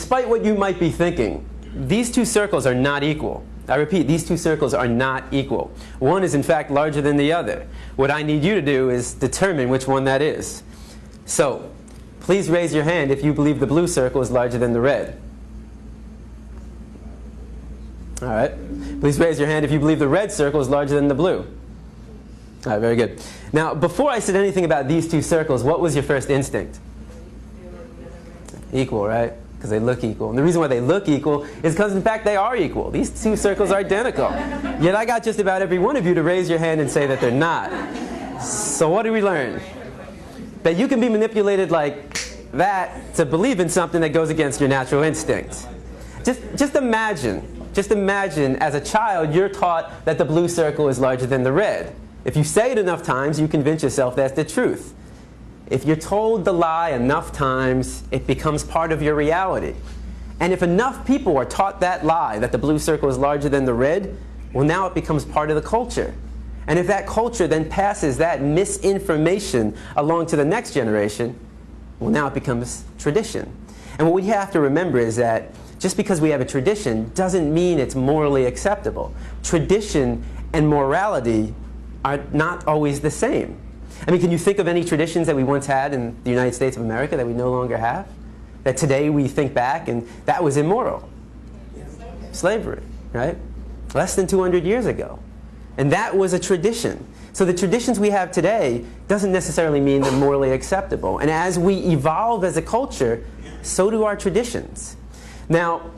despite what you might be thinking, these two circles are not equal. I repeat, these two circles are not equal. One is in fact larger than the other. What I need you to do is determine which one that is. So, please raise your hand if you believe the blue circle is larger than the red. All right. Please raise your hand if you believe the red circle is larger than the blue. All right, very good. Now, before I said anything about these two circles, what was your first instinct? Equal, right? Because they look equal. And the reason why they look equal is because, in fact, they are equal. These two circles are identical. Yet I got just about every one of you to raise your hand and say that they're not. So what do we learn? That you can be manipulated like that to believe in something that goes against your natural instinct. Just imagine as a child you're taught that the blue circle is larger than the red. If you say it enough times, you convince yourself that's the truth. If you're told the lie enough times, it becomes part of your reality. And if enough people are taught that lie, that the blue circle is larger than the red, well, now it becomes part of the culture. And if that culture then passes that misinformation along to the next generation, well, now it becomes tradition. And what we have to remember is that just because we have a tradition doesn't mean it's morally acceptable. Tradition and morality are not always the same. I mean, can you think of any traditions that we once had in the United States of America that we no longer have? That today we think back and that was immoral? Slavery, right? Less than 200 years ago. And that was a tradition. So the traditions we have today doesn't necessarily mean they're morally acceptable. And as we evolve as a culture, so do our traditions. Now,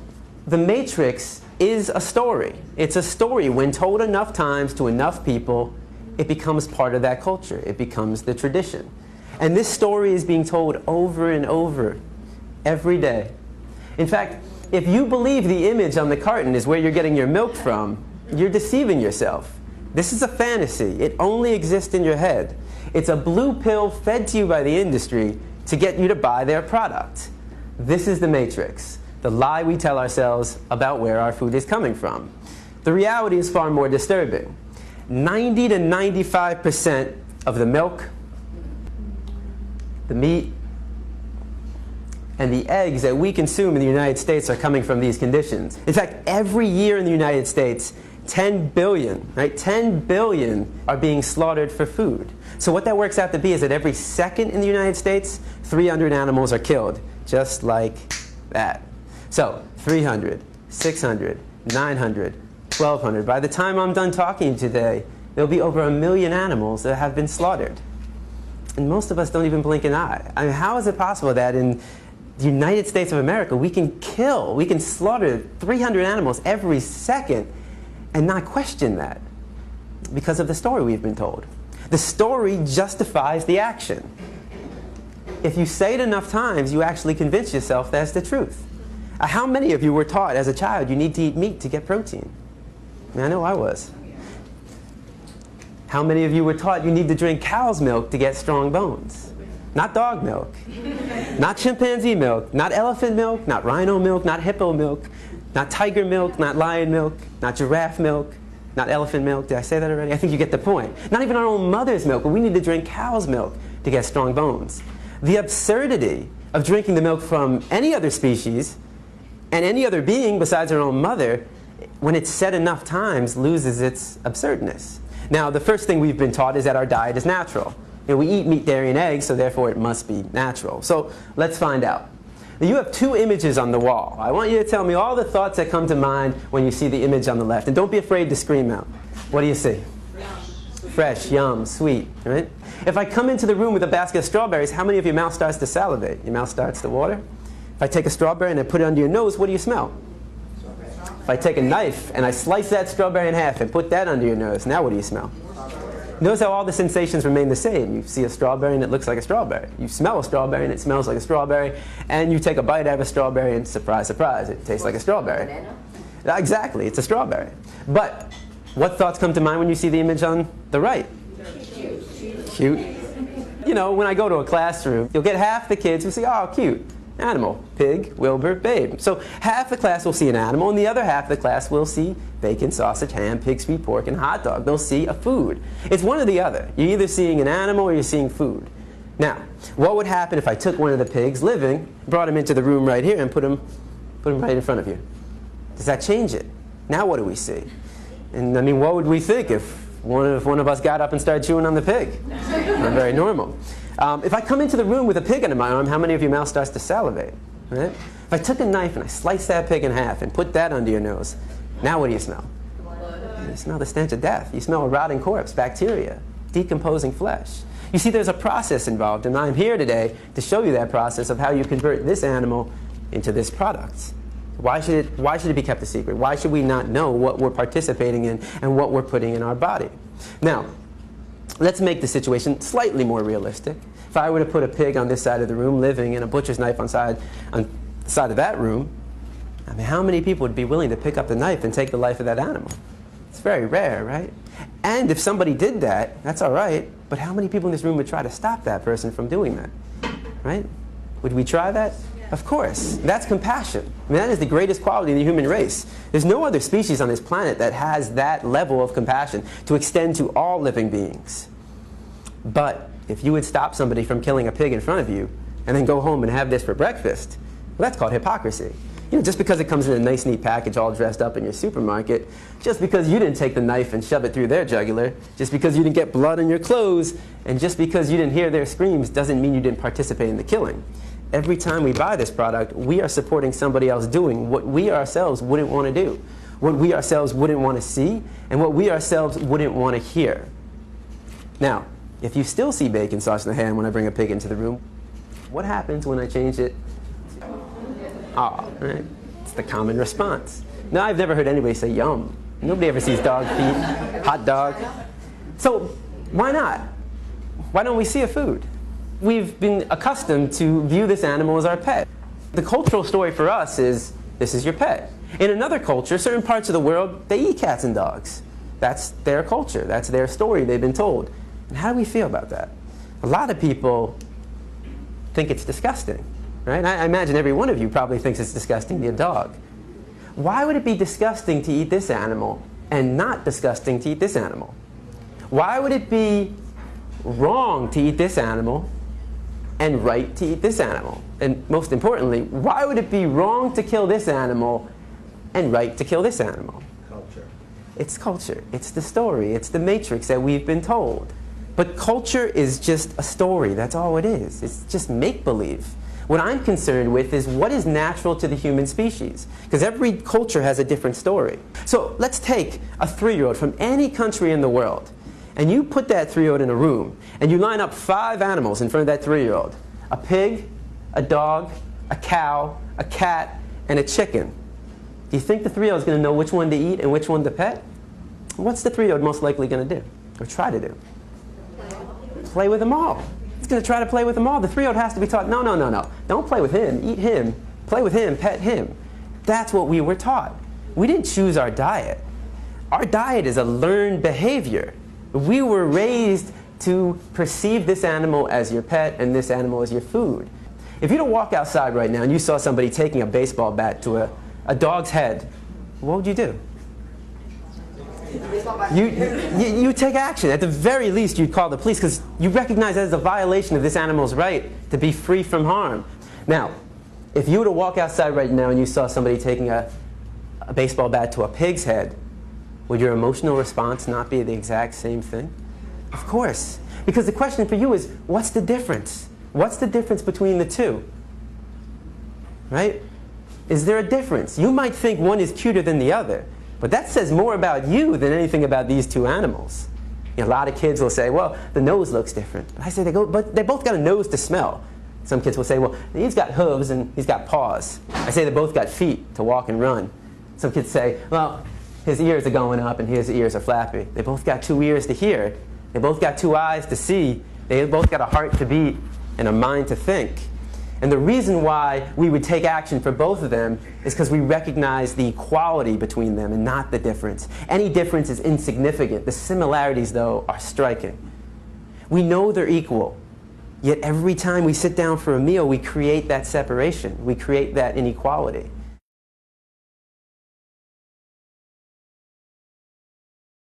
the Matrix is a story. It's a story. When told enough times to enough people, it becomes part of that culture. It becomes the tradition. And this story is being told over and over every day. In fact, if you believe the image on the carton is where you're getting your milk from, you're deceiving yourself. This is a fantasy. It only exists in your head. It's a blue pill fed to you by the industry to get you to buy their product. This is the Matrix, the lie we tell ourselves about where our food is coming from. The reality is far more disturbing. 90 to 95% of the milk, the meat, and the eggs that we consume in the United States are coming from these conditions. In fact, every year in the United States, 10 billion, right? 10 billion are being slaughtered for food. So what that works out to be is that every second in the United States, 300 animals are killed, just like that. So 300, 600, 900, 1,200. By the time I'm done talking today, there'll be over 1 million animals that have been slaughtered. And most of us don't even blink an eye. I mean, how is it possible that in the United States of America we can slaughter 300 animals every second and not question that? Because of the story we've been told. The story justifies the action. If you say it enough times, you actually convince yourself that's the truth. How many of you were taught as a child you need to eat meat to get protein? I mean, I know I was. How many of you were taught you need to drink cow's milk to get strong bones? Not dog milk, not chimpanzee milk, not elephant milk, not rhino milk, not hippo milk, not tiger milk, not lion milk, not giraffe milk, not elephant milk. Did I say that already? I think you get the point. Not even our own mother's milk, but we need to drink cow's milk to get strong bones. The absurdity of drinking the milk from any other species and any other being besides our own mother, when it's said enough times, loses its absurdness. Now, the first thing we've been taught is that our diet is natural. You know, we eat meat, dairy, and eggs, so therefore it must be natural. So let's find out. Now, you have two images on the wall. I want you to tell me all the thoughts that come to mind when you see the image on the left. And don't be afraid to scream out. What do you see? Fresh, yum, sweet, right? If I come into the room with a basket of strawberries, how many of your mouth starts to salivate? Your mouth starts to water? If I take a strawberry and I put it under your nose, what do you smell? If I take a knife and I slice that strawberry in half and put that under your nose, now what do you smell? Notice how all the sensations remain the same. You see a strawberry and it looks like a strawberry. You smell a strawberry and it smells like a strawberry. And you take a bite out of a strawberry and surprise, surprise, it tastes like a strawberry. Exactly, it's a strawberry. But what thoughts come to mind when you see the image on the right? Cute. You know, when I go to a classroom, you'll get half the kids who say, oh, cute. Animal, pig, Wilbur, babe. So half the class will see an animal, and the other half of the class will see bacon, sausage, ham, pig, sweet pork, and hot dog. They'll see a food. It's one or the other. You're either seeing an animal or you're seeing food. Now, what would happen if I took one of the pigs living, brought him into the room right here, and put him Put them right in front of you. Does that change it? Now what do we see? And I mean, what would we think if one of us got up and started chewing on the pig? Not very normal. If I come into the room with a pig under my arm, how many of your mouth starts to salivate? Right? If I took a knife and I sliced that pig in half and put that under your nose, now what do you smell? You smell the stench of death. You smell a rotting corpse, bacteria, decomposing flesh. You see, there's a process involved, and I'm here today to show you that process of how you convert this animal into this product. Why should it be kept a secret? Why should we not know what we're participating in and what we're putting in our body? Now, let's make the situation slightly more realistic. If I were to put a pig on this side of the room living and a butcher's knife on the side of that room, I mean, how many people would be willing to pick up the knife and take the life of that animal? It's very rare, right? And if somebody did that, that's all right, but how many people in this room would try to stop that person from doing that? Right? Would we try that? Of course. That's compassion. I mean, that is the greatest quality of the human race. There's no other species on this planet that has that level of compassion to extend to all living beings. But if you would stop somebody from killing a pig in front of you and then go home and have this for breakfast, well, that's called hypocrisy. You know, just because it comes in a nice, neat package all dressed up in your supermarket, just because you didn't take the knife and shove it through their jugular, just because you didn't get blood on your clothes, and just because you didn't hear their screams doesn't mean you didn't participate in the killing. Every time we buy this product, we are supporting somebody else doing what we ourselves wouldn't want to do, what we ourselves wouldn't want to see, and what we ourselves wouldn't want to hear. Now, if you still see bacon sauce in the ham when I bring a pig into the room, what happens when I change it? Right? It's the common response. Now, I've never heard anybody say yum. Nobody ever sees dog feet, hot dog. So why not? Why don't we see a food? We've been accustomed to view this animal as our pet. The cultural story for us is, this is your pet. In another culture, certain parts of the world, they eat cats and dogs. That's their culture. That's their story they've been told. And how do we feel about that? A lot of people think it's disgusting. Right? I imagine every one of you probably thinks it's disgusting to eat a dog. Why would it be disgusting to eat this animal and not disgusting to eat this animal? Why would it be wrong to eat this animal and right to eat this animal? And most importantly, why would it be wrong to kill this animal and right to kill this animal? Culture. It's culture. It's the story. It's the matrix that we've been told. But culture is just a story. That's all it is. It's just make-believe. What I'm concerned with is what is natural to the human species, because every culture has a different story. So let's take a 3-year-old from any country in the world, and you put that 3-year-old in a room, and you line up 5 animals in front of that 3-year-old. A pig, a dog, a cow, a cat, and a chicken. Do you think the 3-year-old is going to know which one to eat and which one to pet? What's the 3-year-old most likely going to do, or try to do? Play with them all. It's going to try to play with them all. The 3-year-old has to be taught, no, no, no, no. Don't play with him. Eat him. Play with him. Pet him. That's what we were taught. We didn't choose our diet. Our diet is a learned behavior. We were raised to perceive this animal as your pet and this animal as your food. If you don't walk outside right now and you saw somebody taking a baseball bat to a dog's head, what would you do? You take action. At the very least, you'd call the police because you recognize that as a violation of this animal's right to be free from harm. Now, if you were to walk outside right now and you saw somebody taking a baseball bat to a pig's head, would your emotional response not be the exact same thing? Of course. Because the question for you is, what's the difference? What's the difference between the two? Right? Is there a difference? You might think one is cuter than the other. But that says more about you than anything about these 2 animals. You know, a lot of kids will say, well, the nose looks different. But I say, but they both got a nose to smell. Some kids will say, well, he's got hooves and he's got paws. I say they both got feet to walk and run. Some kids say, well, his ears are going up and his ears are flappy. They both got 2 ears to hear. They both got 2 eyes to see. They both got a heart to beat and a mind to think. And the reason why we would take action for both of them is because we recognize the equality between them and not the difference. Any difference is insignificant. The similarities, though, are striking. We know they're equal, yet every time we sit down for a meal, we create that separation. We create that inequality.